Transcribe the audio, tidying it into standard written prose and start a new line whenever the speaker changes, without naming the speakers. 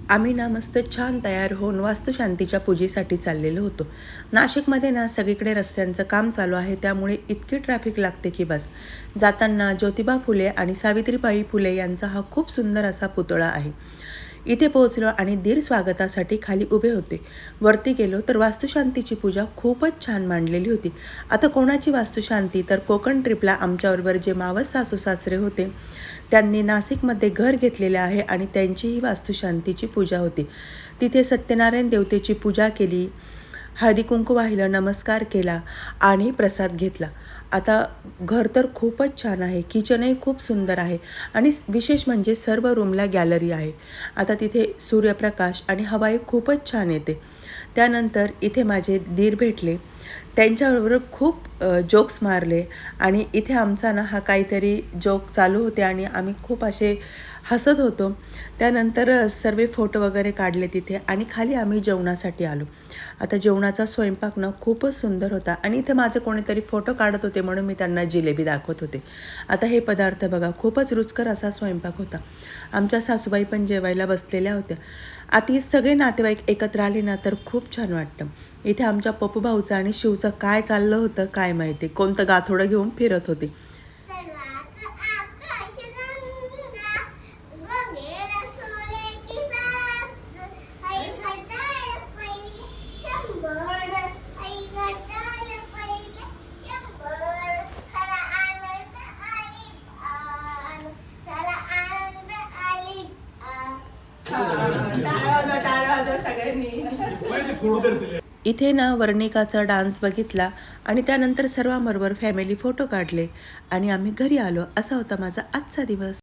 आम्ही ना मस्त छान तयार होऊन वास्तुशांतीच्या पूजेसाठी चाललेलो होतो. नाशिकमध्ये ना सगळीकडे रस्त्यांचं काम चालू आहे, त्यामुळे इतकी ट्रॅफिक लागते की बस. जाताना ज्योतिबा फुले आणि सावित्रीबाई फुले यांचा हा खूप सुंदर असा पुतळा आहे. इथे पोहोचलो आणि दीर स्वागतासाठी खाली उभे होते. वरती गेलो तर वास्तुशांतीची पूजा खूपच छान मांडलेली होती. आता कोणाची वास्तुशांती, तर कोकण ट्रिपला आमच्याबरोबर जे मावस सासू सासरे होते त्यांनी नाशिकमध्ये घर घेतलेले आहे आणि त्यांचीही वास्तुशांतीची पूजा होती. तिथे सत्यनारायण देवतेची पूजा केली, हळदी कुंकू वाहिलं, नमस्कार केला आणि प्रसाद घेतला. आता घर तर खूपच छान आहे, किचनही खूप सुंदर आहे आणि विशेष म्हणजे सर्व रूमला गॅलरी आहे. आता तिथे सूर्यप्रकाश आणि हवाही खूपच छान येते. त्यानंतर इथे माझे दीर भेटले, त्यांच्याबरोबर खूप जोक्स मारले आणि इथे आमचा ना हा काहीतरी जोक चालू होते आणि आम्ही खूप असे हसत होतो. त्यानंतर सर्व फोटो वगैरे काढले तिथे आणि खाली आम्ही जेवणासाठी आलो. आता जेवणाचा स्वयंपाक ना खूपच सुंदर होता आणि इथे माझे कोणीतरी फोटो काढत होते म्हणून मी त्यांना जिलेबी दाखवत होते. आता हे पदार्थ बघा, खूपच रुचकर असा स्वयंपाक होता. आमच्या सासूबाई पण जेवायला बसलेल्या होत्या. आता सगळे नातेवाईक एकत्र आले ना तर खूप छान वाटतं. इथे आमच्या पप्पू भाऊचं आणि शिवचं काय चाललं होतं काय माहिती, कोणतं गाथोडं घेऊन फिरत होते. इथे ना वर्णिकाचा डान्स बघितला आणि त्यानंतर सर्वांबरोबर फॅमिली फोटो काढले आणि आम्ही घरी आलो. असा होता माझा आजचा दिवस.